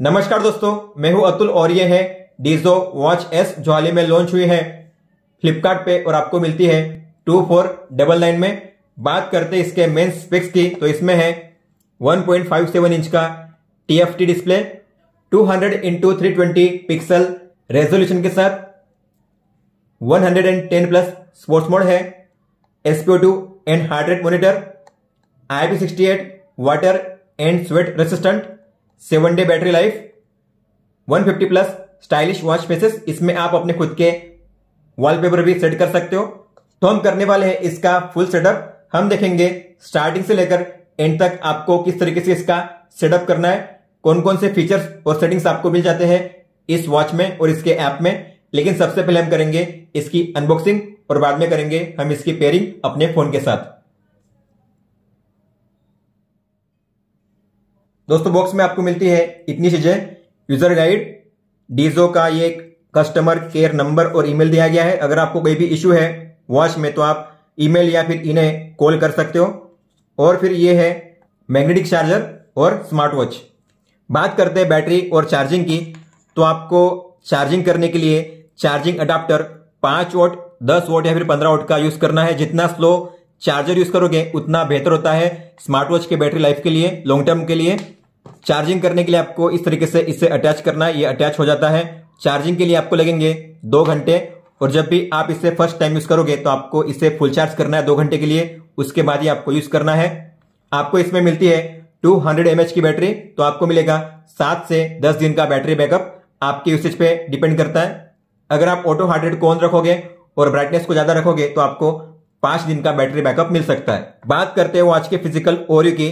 नमस्कार दोस्तों, मैं हूं अतुल और ये है डीजो वॉच एस जो हाल ही में लॉन्च हुई है फ्लिपकार्ट पे और आपको मिलती है 2499 में। बात करते हैं इसके मेन स्पेक्स की, तो इसमें है 1.57 इंच का TFT display 200x320 pixel resolution के साथ 110 प्लस स्पोर्ट्स मोड है, SpO2 and heart rate monitor, IP68 water and sweat resistant, 7 day battery life, 150 plus stylish watch faces. इसमें आप अपने खुद के वॉलपेपर भी सेट कर सकते हो। तो हम करने वाले हैं इसका फुल सेटअप। हम देखेंगे स्टार्टिंग से लेकर एंड तक आपको किस तरीके से इसका सेटअप करना है, कौन कौन से फीचर्स और सेटिंग्स आपको मिल जाते हैं इस वॉच में और इसके ऐप में। लेकिन सबसे पहले हम करेंगे इसकी अनबॉक्सिंग और बाद में करेंगे हम इसकी पेयरिंग अपने फोन के साथ। दोस्तों, बॉक्स में आपको मिलती है इतनी चीजें: यूजर गाइड, डीजो का ये कस्टमर केयर नंबर और ईमेल दिया गया है। अगर आपको कोई भी इश्यू है वॉच में तो आप ईमेल या फिर इन्हें कॉल कर सकते हो। और फिर ये है मैग्नेटिक चार्जर और स्मार्ट वॉच। बात करते हैं बैटरी और चार्जिंग की, तो आपको चार्जिंग करने के लिए चार्जिंग अडाप्टर 5 वोल्ट, 10 वोल्ट या फिर 15 वोल्ट का यूज करना है। जितना स्लो चार्जर यूज करोगे उतना बेहतर होता है स्मार्ट वॉच के बैटरी लाइफ के लिए, लॉन्ग टर्म के लिए। चार्जिंग करने के लिए आपको इस तरीके से इसे अटैच करना है, ये अटैच हो जाता है। चार्जिंग के लिए आपको लगेंगे 2 घंटे और जब भी आप इसे फर्स्ट टाइम यूज करोगे तो आपको इसे फुल चार्ज करना है 2 घंटे के लिए, उसके बाद ही आपको यूज करना है। आपको इसमें मिलती है 200 mAh की बैटरी, तो आपको मिलेगा 7 से 10 दिन का बैटरी बैकअप। आपके यूसेज पे डिपेंड करता है। अगर आप ऑटो हार्ट रेट को ऑन रखोगे और ब्राइटनेस को ज्यादा रखोगे तो आपको 5 दिन का बैटरी बैकअप मिल सकता है। बात करते हैं वॉच के फिजिकल ओवरव्यू की,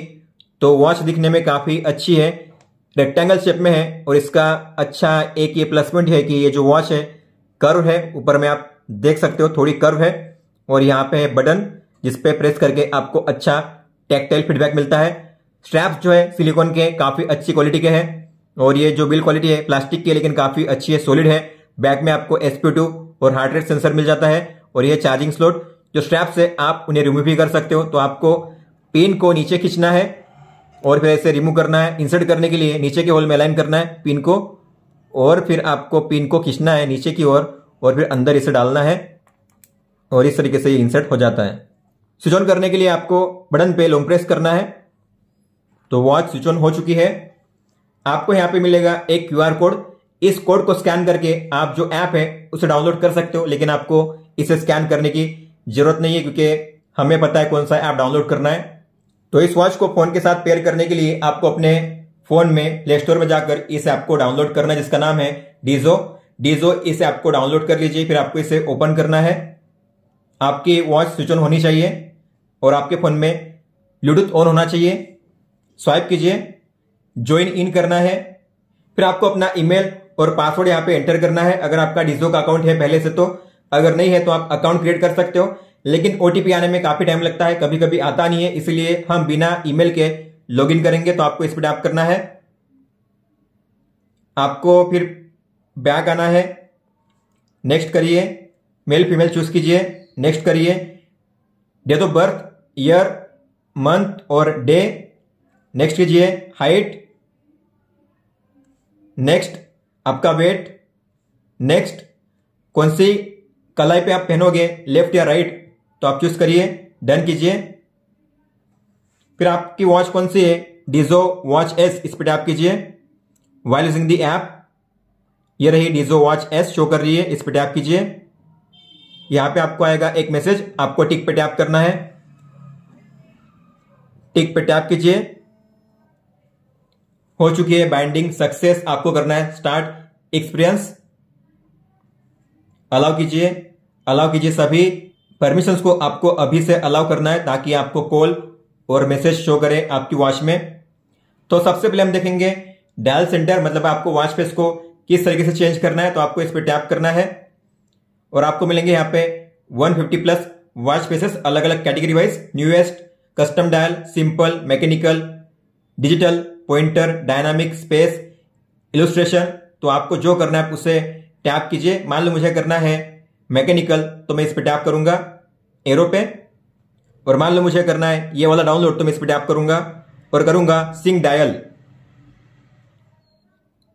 तो वॉच दिखने में काफी अच्छी है, रेक्टेंगल शेप में है और इसका अच्छा एक ये प्लस पॉइंट है कि ये जो वॉच है कर्व है, ऊपर में आप देख सकते हो थोड़ी कर्व है और यहाँ पे है बटन जिसपे प्रेस करके आपको अच्छा टैक्टाइल फीडबैक मिलता है। स्ट्रैप्स जो है सिलिकॉन के काफी अच्छी क्वालिटी के हैं और ये जो बिल्ड क्वालिटी है प्लास्टिक की लेकिन काफी अच्छी है, सॉलिड है। बैक में आपको SpO2 और हार्ट रेट सेंसर मिल जाता है और ये चार्जिंग स्लॉट जो स्ट्रैप्स है आप उन्हें रिमूव भी कर सकते हो। तो आपको पिन को नीचे खींचना है और फिर ऐसे रिमूव करना है। इंसर्ट करने के लिए नीचे के होल में अलाइन करना है पिन को और फिर आपको पिन को खींचना है नीचे की ओर और फिर अंदर इसे डालना है और इस तरीके से ये इंसर्ट हो जाता है। स्विच ऑन करने के लिए आपको बटन पे लॉन्ग प्रेस करना है। तो वॉच स्विच ऑन हो चुकी है। आपको यहां पे मिलेगा एक QR कोड। इस कोड को स्कैन करके आप जो ऐप है उसे डाउनलोड कर सकते हो, लेकिन आपको इसे स्कैन करने की जरूरत नहीं है क्योंकि हमें पता है कौन सा ऐप डाउनलोड करना है। तो इस वॉच को फोन के साथ पेयर करने के लिए आपको अपने फोन में प्ले स्टोर में जाकर इस ऐप को डाउनलोड करना है जिसका नाम है डीजो। इस ऐप को डाउनलोड कर लीजिए, फिर आपको इसे ओपन करना है। आपकी वॉच स्विच ऑन होनी चाहिए और आपके फोन में ब्लूटूथ ऑन होना चाहिए। स्वाइप कीजिए, ज्वाइन इन करना है, फिर आपको अपना ईमेल और पासवर्ड यहाँ पे एंटर करना है अगर आपका डीजो का अकाउंट है पहले से। तो अगर नहीं है तो आप अकाउंट क्रिएट कर सकते हो, लेकिन OTP आने में काफी टाइम लगता है, कभी कभी आता नहीं है, इसलिए हम बिना ईमेल के लॉगिन करेंगे। तो आपको इस पर टैप करना है। आपको फिर बैक आना है, नेक्स्ट करिए, मेल फीमेल चूज कीजिए, नेक्स्ट करिए, date of birth, year, month और डे, नेक्स्ट कीजिए, हाइट, नेक्स्ट आपका वेट, नेक्स्ट कौन सी कलाई पे आप पहनोगे, लेफ्ट या राइट, तो आप चूज करिए, डन कीजिए। फिर आपकी वॉच कौन सी है, डीजो वॉच एस, इस पर टैप कीजिए। वाइल यूजिंग द ऐप, ये रही डीजो वॉच एस शो कर रही है, इस पर टैप कीजिए। यहां पे आपको आएगा एक मैसेज, आपको टिक पे टैप करना है। टिक पे टैप कीजिए, हो चुकी है बाइंडिंग सक्सेस। आपको करना है स्टार्ट एक्सपीरियंस, अलाउ कीजिए सभी परमिशंस को आपको अभी से अलाउ करना है ताकि आपको कॉल और मैसेज शो करे आपकी वॉच में। तो सबसे पहले हम देखेंगे डायल सेंटर, मतलब आपको वॉच फेस को किस तरीके से चेंज करना है। तो आपको इस पर टैप करना है और आपको मिलेंगे यहाँ पे 150 प्लस वॉच फेसेस अलग अलग category wise: newest, custom dial, simple, mechanical, digital, pointer, dynamic, space, illustration. तो आपको जो करना है आप उसे टैप कीजिए। मान लो मुझे करना है मैकेनिकल, तो मैं इस पे टैप करूंगा एरो पे। और मान लो मुझे करना है ये वाला डाउनलोड, तो मैं इस पे टैप करूंगा और करूंगा सिंक डायल।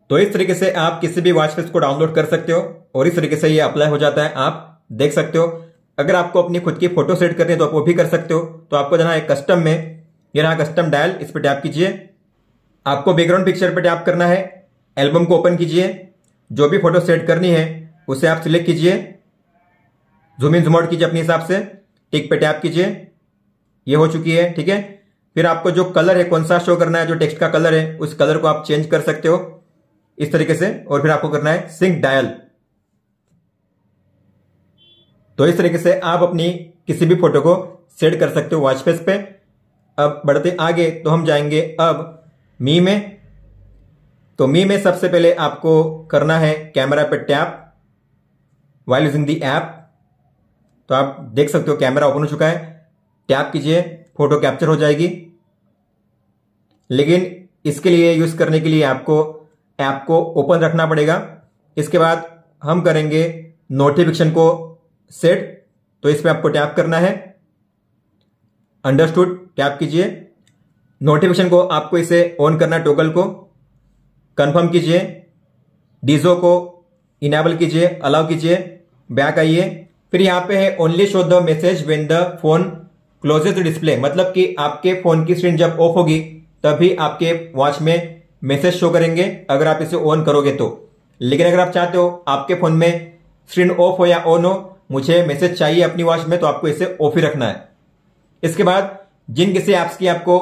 तो इस तरीके से आप किसी भी वॉच फेस को डाउनलोड कर सकते हो और इस तरीके से ये अप्लाई हो जाता है, आप देख सकते हो। अगर आपको अपनी खुद की फोटो सेट करनी है तो आप वो भी कर सकते हो। तो आपको जाना है कस्टम में, ये रहा कस्टम डायल, इस पर टैप कीजिए। आपको बैकग्राउंड पिक्चर पर टैप करना है, एल्बम को ओपन कीजिए, जो भी फोटो सेट करनी है उसे आप सिलेक्ट कीजिए, जूम इन जूम आउट कीजिए अपने हिसाब से, टिक पे टैप कीजिए, ये हो चुकी है, ठीक है। फिर आपको जो कलर है कौन सा शो करना है, जो टेक्स्ट का कलर है उस कलर को आप चेंज कर सकते हो इस तरीके से, और फिर आपको करना है सिंक डायल। तो इस तरीके से आप अपनी किसी भी फोटो को सेट कर सकते हो वॉच फेस पे। अब बढ़ते आगे तो हम जाएंगे अब मी में। तो मी में सबसे पहले आपको करना है कैमरा पे tap while using the app. तो आप देख सकते हो कैमरा ओपन हो चुका है, टैप कीजिए, फोटो कैप्चर हो जाएगी। लेकिन इसके लिए यूज करने के लिए आपको ऐप को ओपन रखना पड़ेगा। इसके बाद हम करेंगे नोटिफिकेशन को सेट। तो इस पर आपको टैप करना है, अंडरस्टूड टैप कीजिए। नोटिफिकेशन को आपको इसे ऑन करना, टॉगल को कंफर्म कीजिए, डीजो को इनेबल कीजिए, अलाउ कीजिए, बैक आइए। फिर यहां पे है only show the message when the phone closes the display, मतलब कि आपके फोन की स्क्रीन जब ऑफ होगी तभी आपके वॉच में मैसेज शो करेंगे अगर आप इसे ऑन करोगे तो। लेकिन अगर आप चाहते हो आपके फोन में स्क्रीन ऑफ हो या ऑन हो, मुझे मैसेज चाहिए अपनी वॉच में, तो आपको इसे ऑफ ही रखना है। इसके बाद जिन किसी ऐप्स की आपको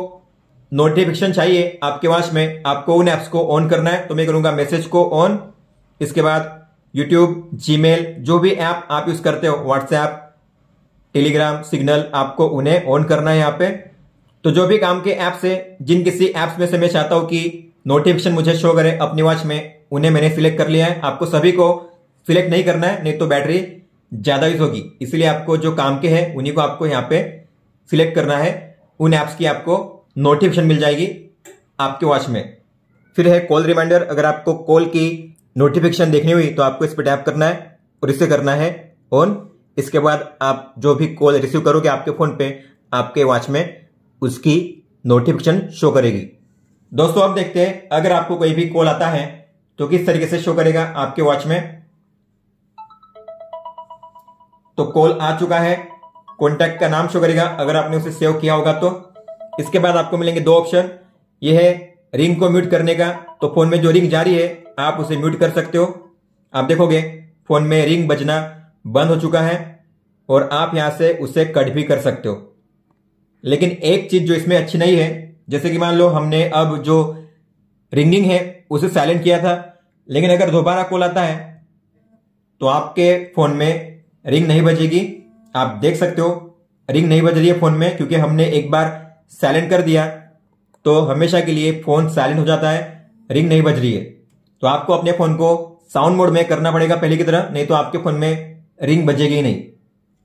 नोटिफिकेशन चाहिए आपके वॉच में, आपको उन ऐप्स को ऑन करना है। तो मैं करूंगा मैसेज को ऑन। इसके बाद यूट्यूब, जीमेल, जो भी ऐप आप यूज करते हो, व्हाट्सएप, टेलीग्राम, सिग्नल, आपको उन्हें ऑन करना है यहाँ पे। तो जो भी काम के ऐप्स है, जिन किसी ऐप्स में से मैं चाहता हूं कि नोटिफिकेशन मुझे शो करे अपनी वॉच में, उन्हें मैंने सिलेक्ट कर लिया है। आपको सभी को सिलेक्ट नहीं करना है, नहीं तो बैटरी ज्यादा यूज होगी। इसलिए आपको जो काम के हैं उन्हीं को आपको यहाँ पे सिलेक्ट करना है। उन ऐप्स की आपको नोटिफिकेशन मिल जाएगी आपके वॉच में। फिर है कॉल रिमाइंडर। अगर आपको कॉल की नोटिफिकेशन देखनी हुई तो आपको इस पर टैप करना है और इसे करना है ऑन। इसके बाद आप जो भी कॉल रिसीव करोगे आपके फोन पे, आपके वॉच में उसकी नोटिफिकेशन शो करेगी। दोस्तों अब देखते हैं अगर आपको कोई भी कॉल आता है तो किस तरीके से शो करेगा आपके वॉच में। तो कॉल आ चुका है, कॉन्टैक्ट का नाम शो करेगा अगर आपने उसे सेव किया होगा तो। इसके बाद आपको मिलेंगे दो ऑप्शन, यह है रिंग को म्यूट करने का। तो फोन में जो रिंग जारी है आप उसे म्यूट कर सकते हो। आप देखोगे फोन में रिंग बजना बंद हो चुका है और आप यहां से उसे कट भी कर सकते हो। लेकिन एक चीज जो इसमें अच्छी नहीं है, जैसे कि मान लो हमने अब जो रिंगिंग है उसे साइलेंट किया था, लेकिन अगर दोबारा कॉल आता है तो आपके फोन में रिंग नहीं बजेगी। आप देख सकते हो रिंग नहीं बज रही है फोन में, क्योंकि हमने एक बार साइलेंट कर दिया तो हमेशा के लिए फोन साइलेंट हो जाता है, रिंग नहीं बज रही है। तो आपको अपने फोन को साउंड मोड में करना पड़ेगा पहले की तरह, नहीं तो आपके फोन में रिंग बजेगी ही नहीं।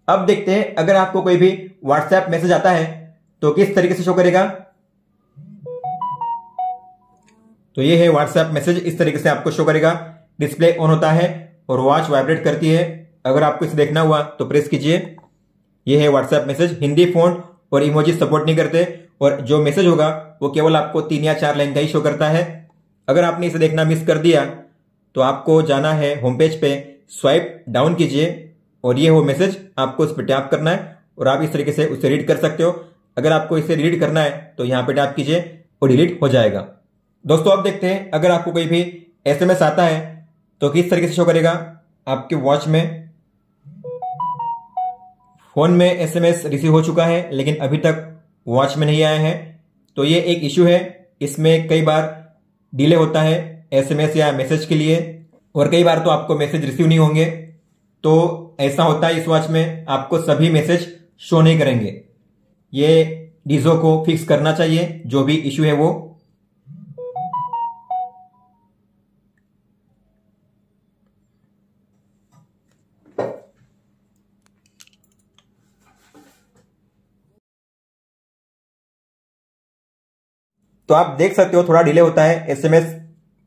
अब देखते हैं अगर आपको कोई भी व्हाट्सएप मैसेज आता है तो किस तरीके से शो करेगा। तो ये है व्हाट्सएप मैसेज, इस तरीके से आपको शो करेगा। डिस्प्ले ऑन होता है और वॉच वाइब्रेट करती है। अगर आपको इसे देखना हुआ तो प्रेस कीजिए। ये है व्हाट्सएप मैसेज। हिंदी फॉन्ट और इमोजी सपोर्ट नहीं करते और जो मैसेज होगा वो केवल आपको 3 या 4 लाइन का ही शो करता है। अगर आपने इसे देखना मिस कर दिया तो आपको जाना है होम पेज पे, स्वाइप डाउन कीजिए और ये वो मैसेज, आपको उस पर टैप करना है और आप इस तरीके से उसे रीड कर सकते हो। अगर आपको इसे रीड करना है तो यहां पे टैप कीजिए और डिलीट हो जाएगा। दोस्तों अब देखते हैं अगर आपको कोई भी एसएमएस आता है तो किस तरीके से शो करेगा आपके वॉच में। फोन में एसएमएस रिसीव हो चुका है लेकिन अभी तक वॉच में नहीं आया है, तो ये एक इश्यू है। इसमें कई बार डिले होता है एसएमएस या मैसेज के लिए, और कई बार तो आपको मैसेज रिसीव नहीं होंगे। तो ऐसा होता है इस वॉच में, आपको सभी मैसेज शो नहीं करेंगे। ये डीजो को फिक्स करना चाहिए, जो भी इश्यू है वो। तो आप देख सकते हो थोड़ा डिले होता है एसएमएस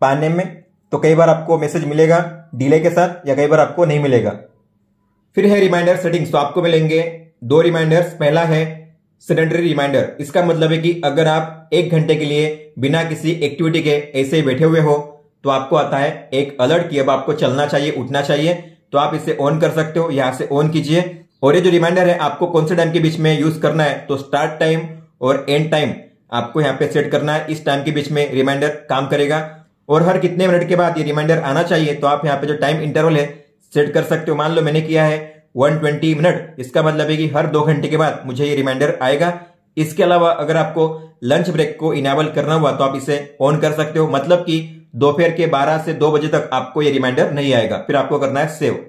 पाने में, तो कई बार आपको मैसेज मिलेगा डिले के साथ या कई बार आपको नहीं मिलेगा। फिर है रिमाइंडर सेटिंग्स। तो आपको मिलेंगे 2 रिमाइंडर्स। पहला है सेडेंटरी रिमाइंडर। इसका मतलब है कि अगर आप 1 घंटे के लिए बिना किसी एक्टिविटी के ऐसे ही बैठे हुए हो तो आपको आता है एक अलर्ट कि अब आपको चलना चाहिए, उठना चाहिए। तो आप इसे ऑन कर सकते हो, यहां से ऑन कीजिए। और ये जो रिमाइंडर है आपको कौन से टाइम के बीच में यूज करना है, तो स्टार्ट टाइम और एंड टाइम आपको यहाँ पे सेट करना है। इस टाइम के बीच में रिमाइंडर काम करेगा और हर कितने मिनट के बाद ये रिमाइंडर आना चाहिए, तो आप यहाँ पे जो टाइम इंटरवल है सेट कर सकते हो। मान लो मैंने किया है 120 मिनट, इसका मतलब है कि हर 2 घंटे के बाद मुझे ये रिमाइंडर आएगा। इसके अलावा अगर आपको लंच ब्रेक को इनेबल करना हुआ तो आप इसे ऑन कर सकते हो, मतलब कि दोपहर के 12 से 2 बजे तक आपको ये रिमाइंडर नहीं आएगा। फिर आपको करना है सेव।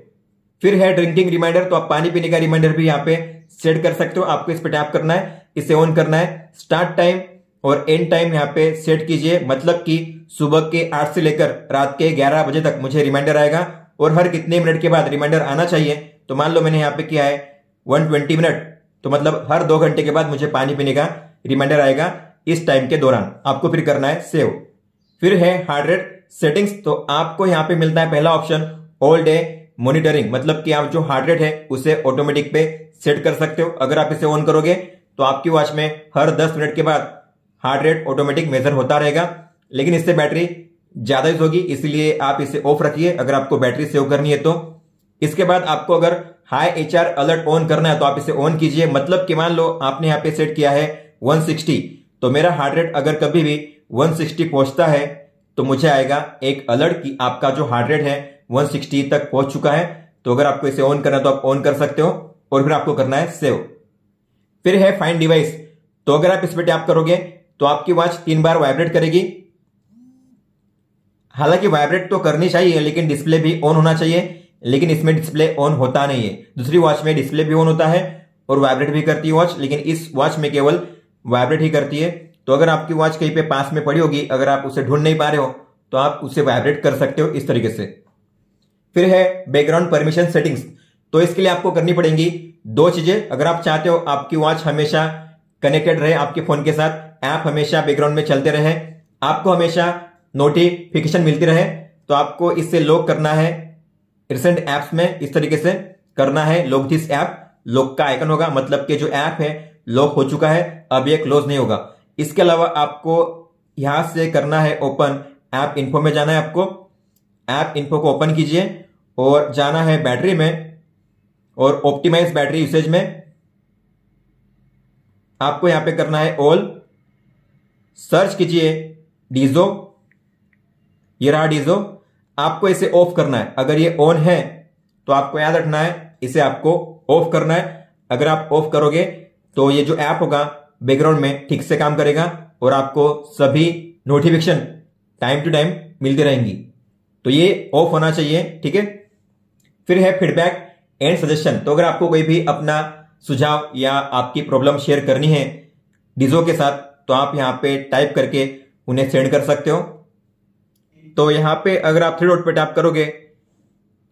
फिर है ड्रिंकिंग रिमाइंडर, तो आप पानी पीने का रिमाइंडर भी यहाँ पे सेट कर सकते हो। आपको इस पे टैप करना है, इसे ऑन करना है। स्टार्ट टाइम और एंड टाइम यहाँ पे सेट कीजिए, मतलब कि सुबह के 8 से लेकर रात के 11 बजे तक मुझे रिमाइंडर आएगा और हर कितने मिनट के बाद रिमाइंडर आना चाहिए। तो मान लो मैंने यहाँ पे किया है 120 मिनट, तो मतलब हर 2 घंटे के बाद मुझे पानी पीने का रिमाइंडर आएगा इस टाइम के दौरान। आपको फिर करना है सेव। फिर है हार्ट रेट सेटिंग्स, तो आपको यहाँ पे मिलता है पहला ऑप्शन ऑल डे मॉनिटरिंग, मतलब कि आप जो हार्ट रेट है उसे ऑटोमेटिक पे सेट कर सकते हो। अगर आप इसे ऑन करोगे तो आपकी वॉच में हर 10 मिनट के बाद हार्ट रेट ऑटोमेटिक मेजर होता रहेगा, लेकिन इससे बैटरी ज्यादा यूज होगी, इसलिए आप इसे ऑफ रखिए अगर आपको बैटरी सेव करनी है तो। इसके बाद आपको अगर हाई एचआर अलर्ट ऑन करना है तो आप इसे ऑन कीजिए, मतलब कि मान लो आपने यहाँ पे सेट किया है 160, तो मेरा हार्ट रेट अगर कभी भी 160 पहुंचता है तो मुझे आएगा एक अलर्ट कि आपका जो हार्ट रेट है 160 तक पहुंच चुका है। तो अगर आपको इसे ऑन करना है तो आप ऑन कर सकते हो और फिर आपको करना है सेव। फिर है फाइंड डिवाइस, तो अगर आप इस पर टैप करोगे तो आपकी वॉच 3 बार वाइब्रेट करेगी। हालांकि वाइब्रेट तो करनी चाहिए लेकिन डिस्प्ले भी ऑन होना चाहिए, लेकिन इसमें डिस्प्ले ऑन होता नहीं है। दूसरी वॉच में डिस्प्ले भी ऑन होता है और वाइब्रेट भी करती है वॉच, लेकिन इस वॉच में केवल वाइब्रेट ही करती है। तो अगर आपकी वॉच कहीं पे पास में पड़ी होगी, अगर आप उसे ढूंढ नहीं पा रहे हो तो आप उसे वाइब्रेट कर सकते हो इस तरीके से। फिर है बैकग्राउंड परमिशन सेटिंग्स, तो इसके लिए आपको करनी पड़ेंगी 2 चीजें। अगर आप चाहते हो आपकी वॉच हमेशा कनेक्टेड रहे आपके फोन के साथ, ऐप हमेशा बैकग्राउंड में चलते रहे, आपको हमेशा नोटिफिकेशन मिलती रहे, तो आपको इससे लॉक करना है रिसेंट एप्स में। इस तरीके से करना है लॉक दिस ऐप, लॉक का आइकन होगा, मतलब कि जो ऐप है लॉक हो चुका है, अब ये क्लोज नहीं होगा। इसके अलावा आपको यहां से करना है ओपन ऐप इन्फो में जाना है। आपको ऐप इन्फो को ओपन कीजिए और जाना है बैटरी में और ऑप्टिमाइज बैटरी यूसेज में आपको यहां पे करना है ऑल। सर्च कीजिए डीजो, ये रहा डीजो। आपको इसे ऑफ करना है, अगर ये ऑन है तो आपको याद रखना है इसे आपको ऑफ करना है। अगर आप ऑफ करोगे तो ये जो ऐप होगा बैकग्राउंड में ठीक से काम करेगा और आपको सभी नोटिफिकेशन टाइम टू टाइम मिलती रहेंगी। तो ये ऑफ होना चाहिए, ठीक है। फिर है फीडबैक एंड सजेशन, तो अगर आपको कोई भी अपना सुझाव या आपकी प्रॉब्लम शेयर करनी है डीजो के साथ तो आप यहां पे टाइप करके उन्हें सेंड कर सकते हो। तो यहां पे अगर आप 3 डॉट पे टैप करोगे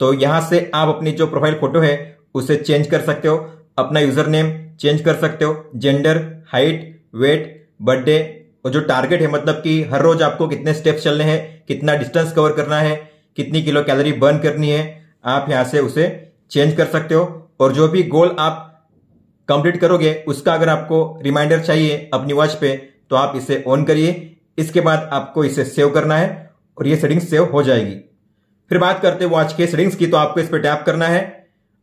तो यहां से आप अपनी जो प्रोफाइल फोटो है उसे चेंज कर सकते हो, अपना यूजर नेम चेंज कर सकते हो, जेंडर, हाइट, वेट, बर्थडे और जो टारगेट है, मतलब कि हर रोज आपको कितने स्टेप्स चलने हैं, कितना डिस्टेंस कवर करना है, कितनी किलो कैलोरी बर्न करनी है, आप यहां से उसे चेंज कर सकते हो। और जो भी गोल आप कंप्लीट करोगे उसका अगर आपको रिमाइंडर चाहिए अपनी वॉच पे तो आप इसे ऑन करिए। इसके बाद आपको इसे सेव करना है और ये सेटिंग्स सेव हो जाएगी। फिर बात करते हैं वॉच के सेटिंग्स की, तो आपको इस पर टैप करना है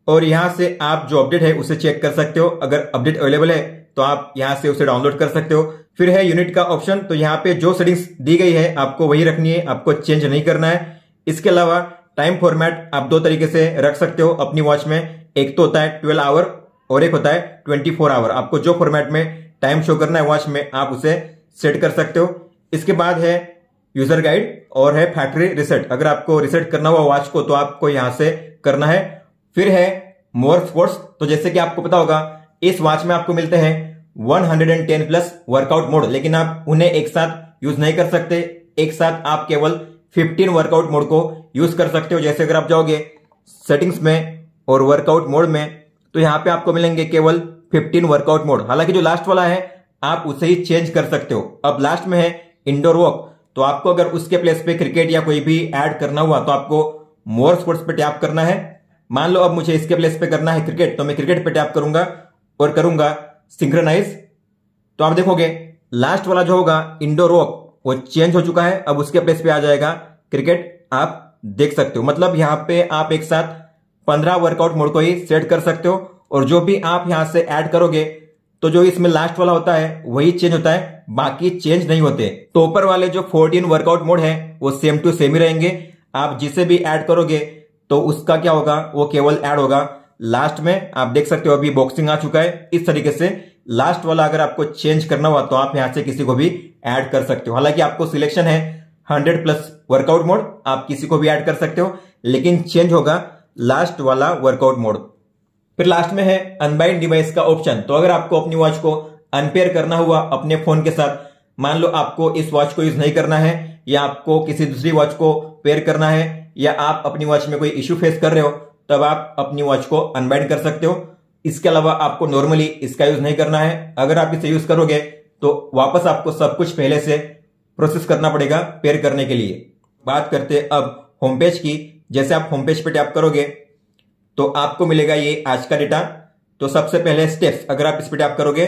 और यहां से आप जो अपडेट है उसे चेक कर सकते हो। अगर अपडेट अवेलेबल है तो आप यहां से उसे डाउनलोड कर सकते हो। फिर है यूनिट का ऑप्शन, तो यहां पे जो सेटिंग्स दी गई है आपको वही रखनी है, आपको चेंज नहीं करना है। इसके अलावा टाइम फॉर्मेट आप 2 तरीके से रख सकते हो अपनी वॉच में, एक तो होता है 12 आवर और एक होता है 24 आवर। आपको जो फॉर्मेट में टाइम शो करना है वॉच में आप उसे सेट कर सकते हो। इसके बाद है यूजर गाइड और है फैक्ट्री रिसेट, अगर आपको रिसेट करना हुआ वॉच को तो आपको यहां से करना है। फिर है मोर स्पोर्ट्स, तो जैसे कि आपको पता होगा इस वॉच में आपको मिलते हैं 110 प्लस वर्कआउट मोड, लेकिन आप उन्हें एक साथ यूज नहीं कर सकते। एक साथ आप केवल 15 वर्कआउट मोड को यूज कर सकते हो। जैसे अगर आप जाओगे सेटिंग्स में और वर्कआउट मोड में तो यहां पे आपको मिलेंगे केवल 15 वर्कआउट मोड। हालांकि जो लास्ट वाला है आप उसे ही चेंज कर सकते हो। अब लास्ट में है इंडोर वॉक, तो आपको अगर उसके प्लेस पे क्रिकेट या कोई भी ऐड करना हुआ तो आपको मोर स्पोर्ट्स पे टैप करना है। मान लो अब मुझे इसके प्लेस पे करना है क्रिकेट, तो मैं क्रिकेट पे टैप करूंगा और करूंगा सिंक्रोनाइज। तो आप देखोगे लास्ट वाला जो होगा इंडोर वॉक वो चेंज हो चुका है, अब उसके प्लेस पे आ जाएगा क्रिकेट आप देख सकते हो। मतलब यहाँ पे आप एक साथ 15 वर्कआउट मोड को ही सेट कर सकते हो, और जो भी आप यहां से ऐड करोगे तो जो इसमें लास्ट वाला होता है वही चेंज होता है, बाकी चेंज नहीं होते। तो ऊपर वाले जो 14 वर्कआउट मोड है वो सेम टू सेम ही रहेंगे। आप जिसे भी ऐड करोगे तो उसका क्या होगा, वो केवल ऐड होगा लास्ट में। आप देख सकते हो अभी बॉक्सिंग आ चुका है। इस तरीके से लास्ट वाला अगर आपको चेंज करना हुआ तो आप यहां से किसी को भी ऐड कर सकते हो। हालांकि आपको सिलेक्शन है 100+ वर्कआउट मोड, आप किसी को भी ऐड कर सकते हो, लेकिन चेंज होगा लास्ट वाला वर्कआउट मोड। फिर लास्ट में है अनबाइंड डिवाइस का ऑप्शन। तो अगर आपको अपनी वॉच को अनपेयर करना हुआ अपने फोन के साथ, मान लो आपको इस वॉच को यूज नहीं करना है या आपको किसी दूसरी वॉच को पेयर करना है, या आप अपनी वॉच में कोई इश्यू फेस कर रहे हो, तब आप अपनी वॉच को अनबाइंड कर सकते हो। इसके अलावा आपको नॉर्मली इसका यूज नहीं करना है। अगर आप इसे यूज करोगे तो वापस आपको सब कुछ पहले से प्रोसेस करना पड़ेगा पेयर करने के लिए। बात करते हैं अब होम पेज की। जैसे आप होम पेज पे टैप करोगे तो आपको मिलेगा ये आज का डेटा। तो सबसे पहले स्टेप्स, अगर आप इस पे टैप करोगे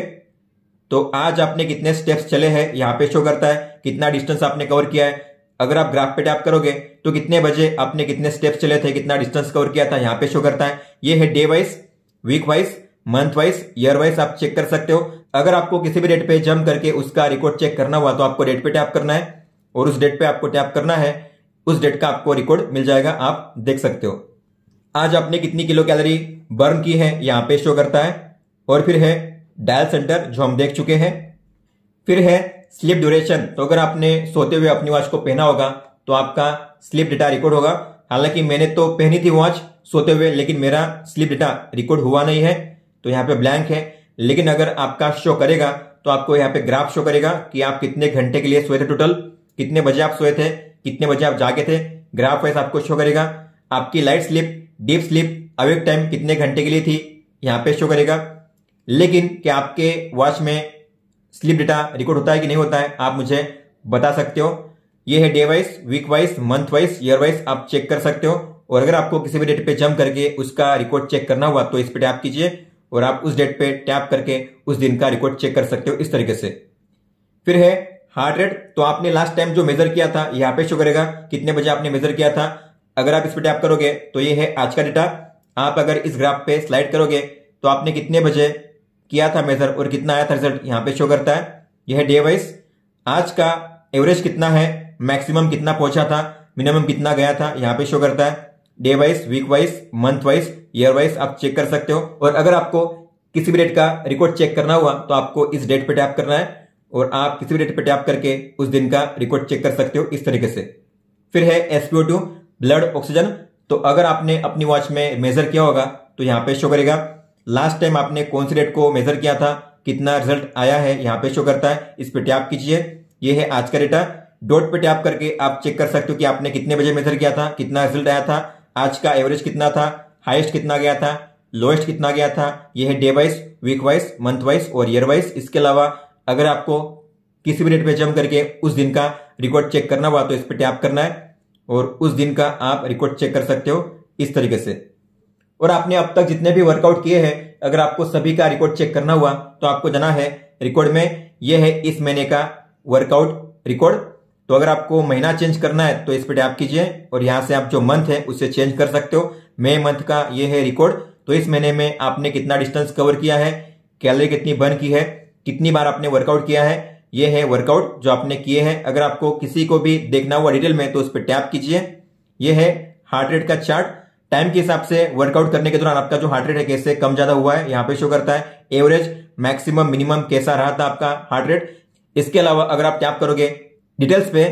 तो आज आपने कितने स्टेप्स चले हैं यहाँ पे शो करता है, कितना डिस्टेंस आपने कवर किया है। अगर आप ग्राफ पे टैप करोगे तो कितने बजे आपने कितने स्टेप्स चले थे, कितना डिस्टेंस कवर किया था, यहाँ पे शो करता है। ये है day wise, week wise, month wise, year wise आप चेक कर सकते हो। अगर आपको किसी भी डेट पे जंप करके उसका रिकॉर्ड चेक करना हुआ तो आपको डेट पे टैप करना है, और उस डेट पे आपको टैप करना है, उस डेट का आपको रिकॉर्ड मिल जाएगा, आप देख सकते हो। आज आपने कितनी किलो कैलोरी बर्न की है यहाँ पे शो करता है। और फिर है डायल सेंटर जो हम देख चुके हैं। फिर है स्लीप ड्यूरेशन। तो अगर आपने सोते हुए अपनी वॉच को पहना होगा तो आपका स्लीप डेटा रिकॉर्ड होगा। हालांकि मैंने तो पहनी थी वॉच सोते हुए, लेकिन मेरा स्लीप डेटा रिकॉर्ड हुआ नहीं है, तो यहाँ पे ब्लैंक है। लेकिन अगर आपका शो करेगा तो आपको यहाँ पे ग्राफ शो करेगा कि आप कितने घंटे के लिए सोए थे, टोटल कितने बजे आप सोए थे, कितने बजे आप जागे थे। ग्राफ वाइज आपको शो करेगा। आपकी light sleep, deep sleep, awake time कितने घंटे के लिए थी, यहाँ पे शो करेगा। लेकिन क्या आपके वॉच में स्लीप डेटा रिकॉर्ड होता है कि नहीं होता है, आप मुझे बता सकते हो। ये है day wise, week wise, month wise, year wise आप चेक कर सकते हो। और अगर आपको किसी भी डेट पे जंप करके उसका रिकॉर्ड चेक करना हुआ तो इस पे टैप कीजिए और आप उस डेट पे टैप करके उस दिन का रिकॉर्ड चेक कर सकते हो इस तरीके से। फिर है हार्ट रेट। तो आपने लास्ट टाइम जो मेजर किया था यहाँ पे शो करेगा कितने बजे आपने मेजर किया था। अगर आप इस पे टैप करोगे तो ये है आज का डेटा। आप अगर इस ग्राफ पे स्लाइड करोगे तो आपने कितने बजे किया था मेजर और कितना आया था रिजल्ट, यहाँ पे शो करता है। यह है डे वाइज। आज का एवरेज कितना है, मैक्सिमम कितना पहुंचा था, मिनिमम कितना गया था, यहाँ पे शो करता है। Day wise, week wise, month wise, year wise आप चेक कर सकते हो। और अगर आपको किसी भी डेट का रिकॉर्ड चेक करना हुआ तो आपको इस डेट पे टैप करना है और आप किसी भी डेट पे टैप करके उस दिन का रिकॉर्ड चेक कर सकते हो इस तरीके से। फिर है SpO2 ब्लड ऑक्सीजन। तो अगर आपने अपनी वॉच में मेजर किया होगा तो यहाँ पे शो करेगा लास्ट टाइम आपने कौन सी डेट को मेजर किया था, कितना रिजल्ट आया है, यहाँ पे शो करता है। इस पे टैप कीजिए, ये है आज का डेटा। डॉट पे टैप करके आप चेक कर सकते हो कि आपने कितने बजे मेजर किया था, कितना रिजल्ट आया था, आज का एवरेज कितना था, हाईएस्ट कितना गया था, लोएस्ट कितना गया था। यह है day wise, week wise, month wise और ईयर वाइज। इसके अलावा अगर आपको किसी भी डेट पे जंप करके उस दिन का रिकॉर्ड चेक करना हुआ तो इस पे टैप करना है और उस दिन का आप रिकॉर्ड चेक कर सकते हो इस तरीके से। और आपने अब तक जितने भी वर्कआउट किए हैं, अगर आपको सभी का रिकॉर्ड चेक करना हुआ तो आपको जाना है रिकॉर्ड में। यह है इस महीने का वर्कआउट रिकॉर्ड। तो अगर आपको महीना चेंज करना है तो इस पे टैप कीजिए और यहां से आप जो मंथ है उसे चेंज कर सकते हो। मई मंथ का ये है रिकॉर्ड। तो इस महीने में आपने कितना डिस्टेंस कवर किया है, कैलोरी कितनी बर्न की है, कितनी बार आपने वर्कआउट किया है, ये है वर्कआउट जो आपने किए हैं। अगर आपको किसी को भी देखना हुआ डिटेल में तो उस पर टैप कीजिए। ये है हार्ट रेट का चार्ट। टाइम के हिसाब से वर्कआउट करने के दौरान आपका जो हार्ट रेट है कैसे कम ज्यादा हुआ है यहाँ पे शो करता है। एवरेज, मैक्सिमम, मिनिमम कैसा रहा था आपका हार्ट रेट। इसके अलावा अगर आप टैप करोगे डिटेल्स पे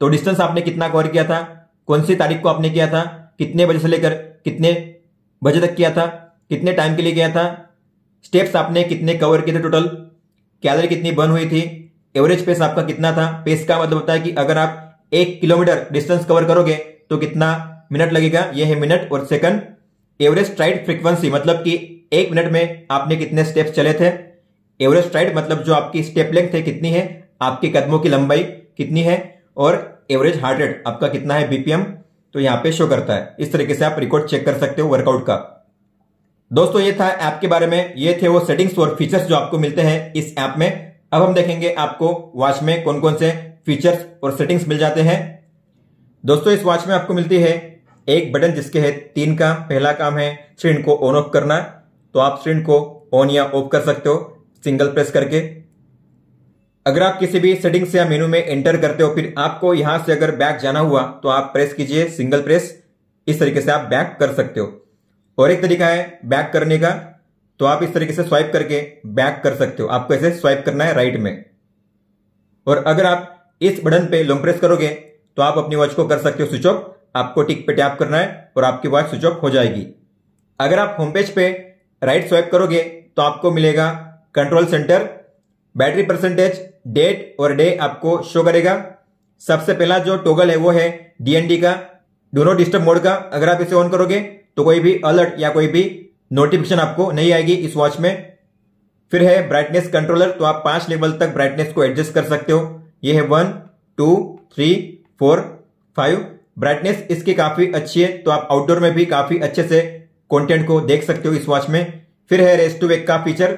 तो डिस्टेंस आपने कितना कवर किया था, कौन सी तारीख को आपने किया था, कितने बजे से लेकर कितने बजे तक किया था, कितने टाइम के लिए किया था, स्टेप्स आपने कितने कवर किए थे, टोटल कैलोरी कितनी बर्न हुई थी, एवरेज पेस आपका कितना था। पेस का मतलब होता है कि अगर आप 1 किलोमीटर डिस्टेंस कवर करोगे तो कितना मिनट लगेगा, यह है मिनट और सेकंड। एवरेज स्ट्राइड फ्रीक्वेंसी मतलब कि 1 मिनट में आपने कितने स्टेप्स चले थे। एवरेज स्ट्राइड मतलब जो आपकी स्टेप लेंथ है कितनी है, आपके कदमों की लंबाई कितनी है, और एवरेज हार्ट रेट आपका कितना है, BPM, तो यहां पे शो करता है। इस तरीके से आप रिकॉर्ड चेक कर सकते हो वर्कआउट का। दोस्तों ये था ऐप के बारे में, ये थे वो सेटिंग्स और फीचर्स जो आपको मिलते हैं इस ऐप में। अब हम देखेंगे आपको वॉच में कौन कौन से फीचर्स और सेटिंग्स मिल जाते हैं। दोस्तों इस वॉच में आपको मिलती है एक बटन जिसके है 3 काम। पहला काम है स्क्रीन को ऑन ऑफ करना, तो आप स्क्रीन को ऑन या ऑफ कर सकते हो सिंगल प्रेस करके। अगर आप किसी भी सेटिंग्स या मेनू में एंटर करते हो, फिर आपको यहां से अगर बैक जाना हुआ तो आप प्रेस कीजिए सिंगल प्रेस, इस तरीके से आप बैक कर सकते हो। और एक तरीका है बैक करने का, तो आप इस तरीके से स्वाइप करके बैक कर सकते हो। आपको ऐसे स्वाइप करना है राइट में, और अगर आप इस बटन पे लॉन्ग प्रेस करोगे तो आप अपनी वॉच को कर सकते हो स्विच ऑफ। आपको टिक पे टैप करना है और आपकी वॉच स्विच ऑफ हो जाएगी। अगर आप होम पेज पे राइट स्वाइप करोगे तो आपको मिलेगा control centre, battery percentage, date और डे आपको शो करेगा। सबसे पहला जो टॉगल है वो है डीएनडी का, डू नॉट डिस्टर्ब मोड का। अगर आप इसे ऑन करोगे तो कोई भी अलर्ट या कोई भी नोटिफिकेशन आपको नहीं आएगी इस वॉच में। फिर है ब्राइटनेस कंट्रोलर, तो आप 5 लेवल तक ब्राइटनेस को एडजस्ट कर सकते हो। ये है 1, 2, 3, 4, 5। ब्राइटनेस इसकी काफी अच्छी है, तो आप आउटडोर में भी काफी अच्छे से कंटेंट को देख सकते हो इस वॉच में। फिर है रेस्ट टू वेक का फीचर,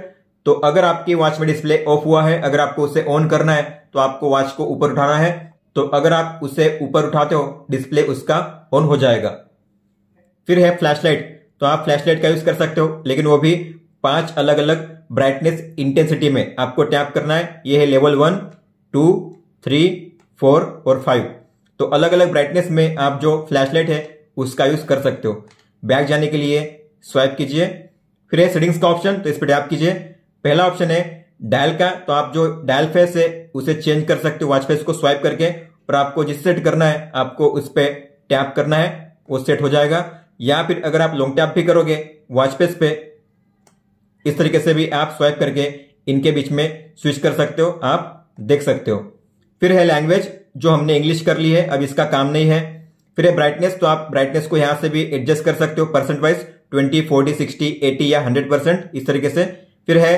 तो अगर आपकी वॉच में डिस्प्ले ऑफ हुआ है, अगर आपको उसे ऑन करना है तो आपको वॉच को ऊपर उठाना है, तो अगर आप उसे ऊपर उठाते हो डिस्प्ले उसका ऑन हो जाएगा। फिर है फ्लैशलाइट, तो आप फ्लैशलाइट का यूज कर सकते हो, लेकिन वो भी 5 अलग अलग ब्राइटनेस इंटेंसिटी में आपको टैप करना है। ये है लेवल 1, 2, 3, 4 और 5। तो अलग अलग ब्राइटनेस में आप जो फ्लैशलाइट है उसका यूज कर सकते हो। बैक जाने के लिए स्वाइप कीजिए। फिर है सेटिंग्स का ऑप्शन, तो इस पर टैप कीजिए। पहला ऑप्शन है डायल का, तो आप जो डायल फेस है उसे चेंज कर सकते हो वॉच फेस को स्वाइप करके, और आपको जिस सेट करना है आपको उस पर टैप करना है, वो सेट हो जाएगा। या फिर अगर आप लॉन्ग टैप भी करोगे वॉच फेस पे, इस तरीके से भी आप स्वाइप करके इनके बीच में स्विच कर सकते हो, आप देख सकते हो। फिर है लैंग्वेज, जो हमने इंग्लिश कर ली है, अब इसका काम नहीं है। फिर है ब्राइटनेस, तो आप ब्राइटनेस को यहां से भी एडजस्ट कर सकते हो परसेंट वाइज, 20, 40, 60, 80 या 100% इस तरीके से। फिर है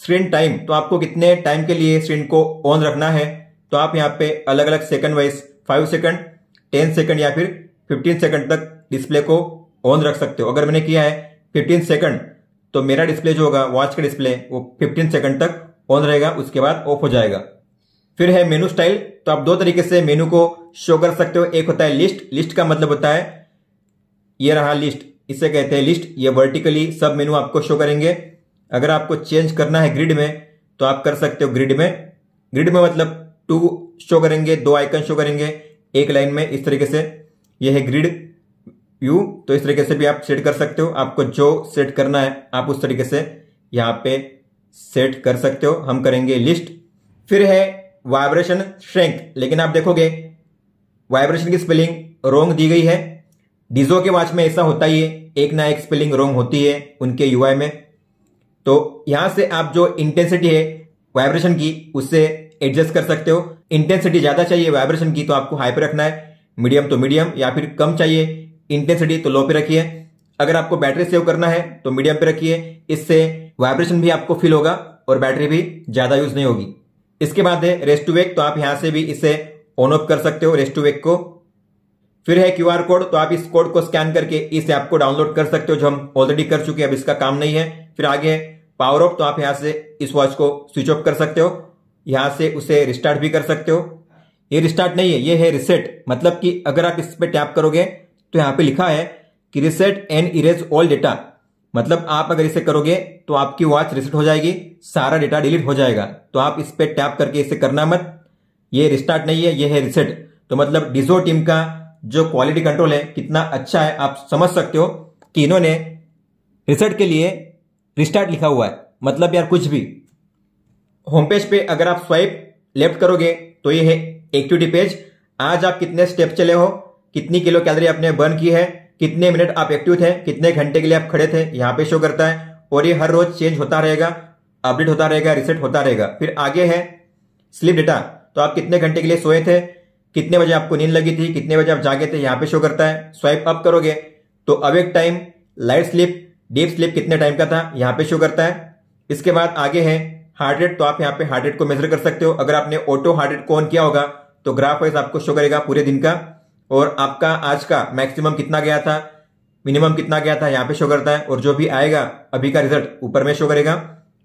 स्क्रीन टाइम, तो आपको कितने टाइम के लिए स्क्रीन को ऑन रखना है, तो आप यहाँ पे अलग अलग सेकंड वाइज 5 सेकंड, 10 सेकंड या फिर 15 सेकंड तक डिस्प्ले को ऑन रख सकते हो। अगर मैंने किया है 15 सेकंड, तो मेरा डिस्प्ले जो होगा वॉच का डिस्प्ले वो 15 सेकंड तक ऑन रहेगा, उसके बाद ऑफ हो जाएगा। फिर है मेनू स्टाइल, तो आप 2 तरीके से मेनू को शो कर सकते हो। एक होता है लिस्ट, लिस्ट का मतलब होता है ये रहा लिस्ट, इसे कहते हैं लिस्ट। ये वर्टिकली सब मेनू आपको शो करेंगे। अगर आपको चेंज करना है ग्रिड में तो आप कर सकते हो ग्रिड में। ग्रिड में मतलब 2 शो करेंगे, 2 आइकन शो करेंगे एक लाइन में, इस तरीके से। यह है ग्रिड व्यू, तो इस तरीके से भी आप सेट कर सकते हो। आपको जो सेट करना है आप उस तरीके से यहां पे सेट कर सकते हो। हम करेंगे लिस्ट। फिर है वाइब्रेशन स्ट्रेंथ, लेकिन आप देखोगे वाइब्रेशन की स्पेलिंग रॉन्ग दी गई है। डीजो के वॉच में ऐसा होता ही है, एक ना एक स्पेलिंग रॉन्ग होती है उनके यूआई में। तो यहां से आप जो इंटेंसिटी है वाइब्रेशन की उससे एडजस्ट कर सकते हो। इंटेंसिटी ज्यादा चाहिए वाइब्रेशन की तो आपको हाई पे रखना है, मीडियम तो मीडियम, या फिर कम चाहिए इंटेंसिटी तो लो पे रखिए। अगर आपको बैटरी सेव करना है तो मीडियम पे रखिए, इससे वाइब्रेशन भी आपको फील होगा और बैटरी भी ज्यादा यूज नहीं होगी। इसके बाद है रेस्ट टू वेक, तो आप यहां से भी इसे ऑन ऑफ कर सकते हो रेस्ट टू वेक को। फिर है क्यूआर कोड, तो आप इस कोड को स्कैन करके इस ऐप को डाउनलोड कर सकते हो, जो हम ऑलरेडी कर चुके हैं, अब इसका काम नहीं है। फिर आगे पावर ऑफ, तो आप यहां से इस वॉच को स्विच ऑफ कर सकते हो, यहां से उसे रिस्टार्ट भी कर सकते हो। ये रिस्टार्ट नहीं है, ये है रिसेट, मतलब कि अगर आप इस पे टैप करोगे तो यहां पे लिखा है कि RISAT and erase all data, मतलब आप अगर इसे करोगे तो आपकी वॉच रिसेट हो जाएगी, सारा डेटा डिलीट हो जाएगा। तो आप इस पे टैप करके इसे करना मत। ये रिस्टार्ट नहीं है, ये है रिसेट। तो मतलब डीजो टीम का जो क्वालिटी कंट्रोल है कितना अच्छा है, आप समझ सकते हो कि इन्होंने रिसेट के लिए रिस्टार्ट लिखा हुआ है, मतलब यार कुछ भी। होम पेज पे अगर आप स्वाइप लेफ्ट करोगे तो ये है एक्टिविटी पेज। आज आप कितने स्टेप चले हो, कितनी किलो कैलोरी आपने बर्न की है, कितने मिनट आप एक्टिव थे, कितने घंटे के लिए आप खड़े थे, यहां पे शो करता है। और ये हर रोज चेंज होता रहेगा, अपडेट होता रहेगा, रिसेट होता रहेगा। फिर आगे है स्लीप डेटा, तो आप कितने घंटे के लिए सोए थे, कितने बजे आपको नींद लगी थी, कितने बजे आप जागे थे, यहां पे शो करता है। स्वाइप अप करोगे तो awake time, light sleep, deep sleep कितने टाइम का था, यहां पे शो करता है। इसके बाद आगे है हार्ट रेट, तो आप यहां पे हार्ट रेट को मेजर कर सकते हो। अगर आपने ऑटो हार्ट रेट को ऑन किया होगा तो ग्राफ वाइज आपको शो करेगा पूरे दिन का, और आपका आज का मैक्सिमम कितना गया था, मिनिमम कितना गया था, यहां पे शो करता है। और जो भी आएगा अभी का रिजल्ट ऊपर में शो करेगा।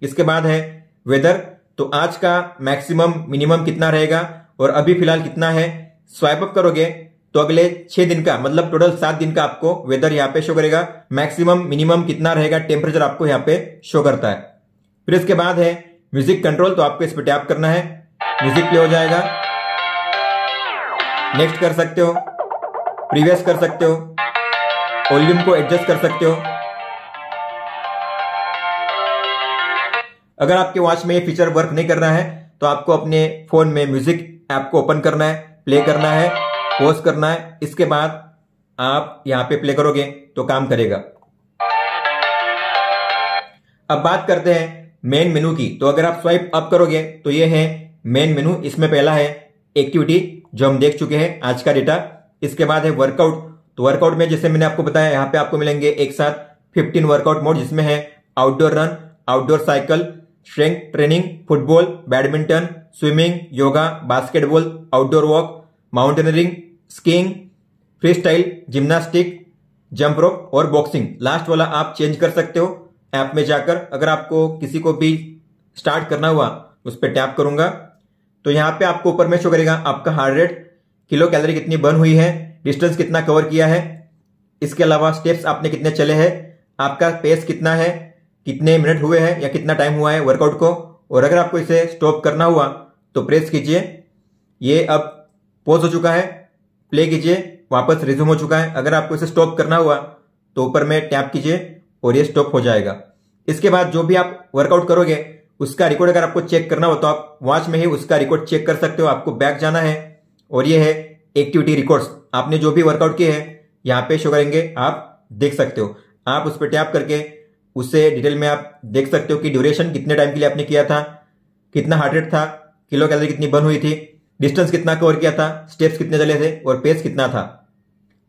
इसके बाद है वेदर, तो आज का मैक्सिमम मिनिमम कितना रहेगा और अभी फिलहाल कितना है। स्वाइप अप करोगे तो अगले 6 दिन का मतलब टोटल 7 दिन का आपको वेदर यहाँ पे शो करेगा। मैक्सिमम मिनिमम कितना रहेगा टेम्परेचर आपको यहाँ पे शो करता है। फिर इसके बाद है म्यूजिक कंट्रोल, तो आपको इस पर टैप करना है, म्यूजिक प्ले हो जाएगा। नेक्स्ट कर सकते हो, प्रीवियस कर सकते हो, वॉल्यूम को एडजस्ट कर सकते हो। अगर आपके वॉच में ये फीचर वर्क नहीं कर रहा है तो आपको अपने फोन में म्यूजिक ऐप को ओपन करना है, प्ले करना है, पॉज करना है। इसके बाद आप यहां पे प्ले करोगे तो काम करेगा। अब बात करते हैं मेन मेनू की। तो अगर आप स्वाइप अप करोगे तो ये है मेन मेनू। इसमें पहला है एक्टिविटी जो हम देख चुके हैं आज का डेटा। इसके बाद है वर्कआउट। तो वर्कआउट में जैसे मैंने आपको बताया यहाँ पे आपको मिलेंगे एक साथ 15 वर्कआउट मोड, जिसमें है outdoor run, outdoor cycle, strength training, football, badminton, swimming, yoga, basketball, outdoor walk, mountaineering, skiing, free style, gymnastic, jump rope और बॉक्सिंग। लास्ट वाला आप चेंज कर सकते हो ऐप में जाकर। अगर आपको किसी को भी स्टार्ट करना हुआ उस पर टैप करूंगा तो यहाँ पे आपको ऊपर में शो करेगा आपका हार्ट रेट, किलो कैलोरी कितनी बर्न हुई है, डिस्टेंस कितना कवर किया है, इसके अलावा स्टेप्स आपने कितने चले हैं, आपका पेस कितना है, कितने मिनट हुए हैं या कितना टाइम हुआ है वर्कआउट को। और अगर आपको इसे स्टॉप करना हुआ तो प्रेस कीजिए, ये अब पॉज हो चुका है, प्ले कीजिए, वापस रिज्यूम हो चुका है। अगर आपको इसे स्टॉप करना हुआ तो ऊपर में टैप कीजिए और ये स्टॉप हो जाएगा। इसके बाद जो भी आप वर्कआउट करोगे उसका रिकॉर्ड अगर आपको चेक करना हो तो आप वॉच में ही उसका रिकॉर्ड चेक कर सकते हो। आपको बैक जाना है और ये है एक्टिविटी रिकॉर्ड्स। आपने जो भी वर्कआउट किए हैं यहाँ पे शो करेंगे, आप देख सकते हो। आप उस पर टैप करके उससे डिटेल में आप देख सकते हो कि ड्यूरेशन कितने टाइम के लिए आपने किया था, कितना हार्ट रेट था, किलो कैलोरी कितनी बर्न हुई थी, डिस्टेंस कितना कवर किया था, स्टेप्स कितने चले थे और पेस कितना था।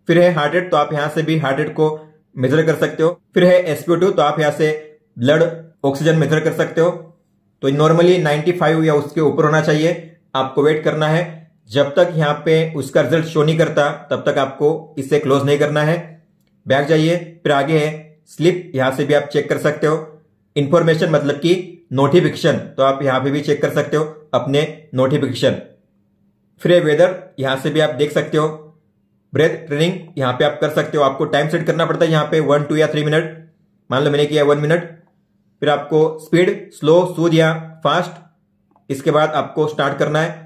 फिर है हार्ट रेट, तो आप यहां से भी हार्ट रेट को मेजर कर सकते हो। फिर है SpO2, तो आप यहां से ब्लड ऑक्सीजन मेजर कर सकते हो। तो नॉर्मली 95 या उसके ऊपर होना चाहिए। आपको वेट करना है जब तक यहाँ पे उसका रिजल्ट शो नहीं करता तब तक आपको इसे क्लोज नहीं करना है। बैक जाइए, फिर आगे है स्लिप, यहां से भी आप चेक कर सकते हो। इंफॉर्मेशन मतलब कि नोटिफिकेशन, तो आप यहां पे भी चेक कर सकते हो अपने नोटिफिकेशन। फिर वेदर, यहां से भी आप देख सकते हो। ब्रेथ ट्रेनिंग यहां पे आप कर सकते हो। आपको टाइम सेट करना पड़ता है यहाँ पे 1, 2 या 3 मिनट। मान लो मैंने किया 1 मिनट। फिर आपको स्पीड, स्लो, सूद या फास्ट, इसके बाद आपको स्टार्ट करना है।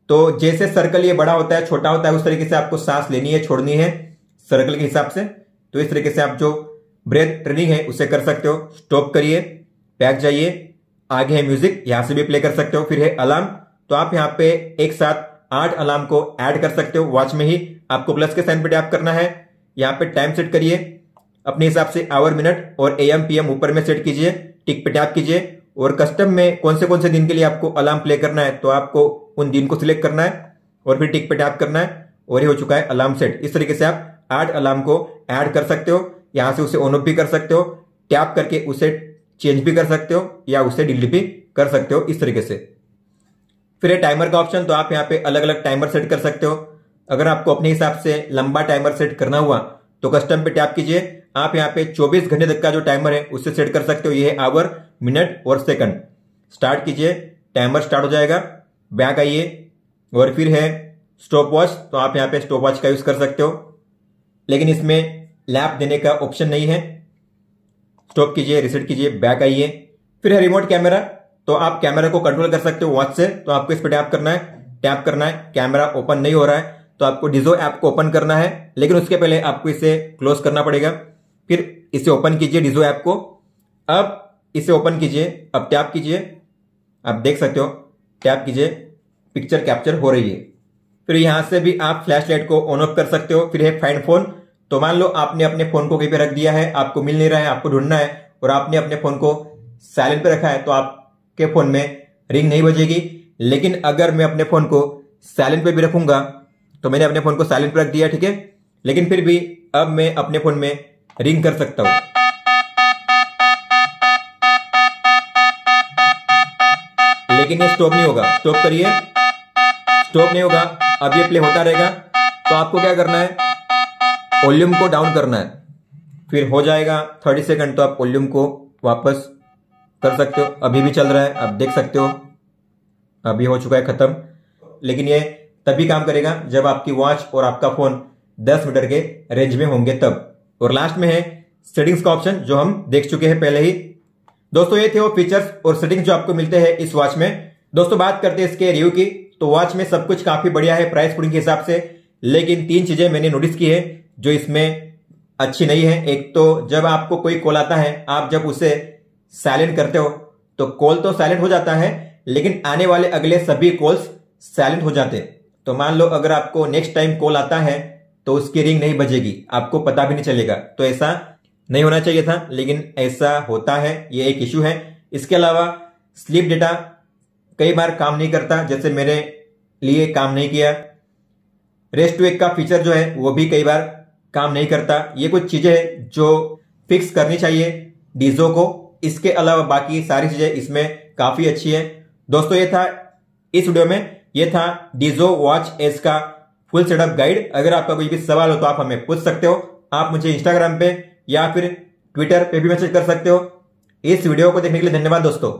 तो जैसे सर्कल ये बड़ा होता है छोटा होता है उस तरीके से आपको सांस लेनी है छोड़नी है सर्कल के हिसाब से। तो इस तरीके से आप जो ब्रेथ ट्रेनिंग है उसे कर सकते हो। स्टॉप करिए, बैक जाइए, आगे है म्यूजिक, यहां से भी प्ले कर सकते हो। फिर है अलार्म, तो आप यहाँ पे एक साथ 8 अलार्म को ऐड कर सकते हो वॉच में ही। आपको प्लस के साइन पे टैप करना है, यहाँ पे टाइम सेट करिए अपने हिसाब से, आवर, मिनट और AM PM ऊपर में सेट कीजिए, टिक पे टैप कीजिए। और कस्टम में कौन से दिन के लिए आपको अलार्म प्ले करना है तो आपको उन दिन को सिलेक्ट करना है और फिर टिक पे टैप करना है और ये हो चुका है अलार्म सेट। इस तरीके से आप 8 अलार्म को ऐड कर सकते हो। यहां से उसे ऑन ऑफ भी कर सकते हो, टैप करके उसे चेंज भी कर सकते हो या उसे डिलीट भी कर सकते हो इस तरीके से। फिर है टाइमर का ऑप्शन, तो आप यहाँ पे अलग अलग टाइमर सेट कर सकते हो। अगर आपको अपने हिसाब से लंबा टाइमर सेट करना हुआ तो कस्टम पे टैप कीजिए। आप यहाँ पे 24 घंटे तक का जो टाइमर है उससे सेट कर सकते हो। ये है आवर, मिनट और सेकंड। स्टार्ट कीजिए, टाइमर स्टार्ट हो जाएगा। बैक आइए और फिर है स्टॉप वॉच, तो आप यहाँ पे स्टॉप वॉच का यूज कर सकते हो, लेकिन इसमें लैप देने का ऑप्शन नहीं है। स्टॉप कीजिए, रिसेट कीजिए, बैक आइए। फिर है रिमोट कैमरा, तो आप कैमरा को कंट्रोल कर सकते हो वॉच से। तो आपको इस पर टैप करना है, कैमरा ओपन नहीं हो रहा है तो आपको डिजो ऐप को ओपन करना है, लेकिन उसके पहले आपको इसे क्लोज करना पड़ेगा। फिर इसे ओपन कीजिए डिजो ऐप को। अब इसे ओपन कीजिए, अब टैप कीजिए, आप देख सकते हो टैप कीजिए, पिक्चर कैप्चर हो रही है। फिर यहां से भी आप फ्लैश लाइट को ऑन ऑफ कर सकते हो। फिर है फाइंड फोन, तो मान लो आपने अपने फोन को कहीं पे रख दिया है, आपको मिल नहीं रहा है, आपको ढूंढना है और आपने अपने फोन को साइलेंट पे रखा है तो आपके फोन में रिंग नहीं बजेगी। लेकिन अगर मैं अपने फोन को साइलेंट पे भी रखूंगा, तो मैंने अपने फोन को साइलेंट पे रख दिया, ठीक है, लेकिन फिर भी अब मैं अपने फोन में रिंग कर सकता हूं। लेकिन ये स्टॉप नहीं होगा। स्टॉप करिए, स्टॉप नहीं होगा, अब ये प्ले होता रहेगा। तो आपको क्या करना है, वॉल्यूम को डाउन करना है, फिर हो जाएगा 30 सेकंड। तो आप वॉल्यूम को वापस कर सकते हो। अभी भी चल रहा है, आप देख सकते हो, अभी हो चुका है खत्म। लेकिन ये तभी काम करेगा जब आपकी वॉच और आपका फोन 10 मीटर के रेंज में होंगे तब। और लास्ट में है सेटिंग्स का ऑप्शन, जो हम देख चुके हैं पहले ही। दोस्तों ये थे वो फीचर्स और सेटिंग्स जो आपको मिलते हैं इस वॉच में। दोस्तों बात करते हैं इसके रिव्यू की, तो वॉच में सब कुछ काफी बढ़िया है प्राइस पॉइंट के हिसाब से, लेकिन 3 चीजें मैंने नोटिस की है जो इसमें अच्छी नहीं है। एक तो जब आपको कोई कॉल आता है, आप जब उसे साइलेंट करते हो तो कॉल तो साइलेंट हो जाता है, लेकिन आने वाले अगले सभी कॉल्स साइलेंट हो जाते। तो मान लो अगर आपको नेक्स्ट टाइम कॉल आता है तो उसकी रिंग नहीं बजेगी, आपको पता भी नहीं चलेगा। तो ऐसा नहीं होना चाहिए था, लेकिन ऐसा होता है, ये एक इश्यू है। इसके अलावा स्लीप डेटा कई बार काम नहीं करता, जैसे मेरे लिए काम नहीं किया। रेस्ट टू वेक का फीचर जो है वो भी कई बार काम नहीं करता। ये कुछ चीजें हैं जो फिक्स करनी चाहिए डीजो को। इसके अलावा बाकी सारी चीजें इसमें काफी अच्छी है। दोस्तों ये था इस वीडियो में, ये था डीजो वॉच एस का फुल सेटअप गाइड। अगर आपका कोई भी सवाल हो तो आप हमें पूछ सकते हो। आप मुझे इंस्टाग्राम पे या फिर ट्विटर पे भी मैसेज कर सकते हो। इस वीडियो को देखने के लिए धन्यवाद दोस्तों।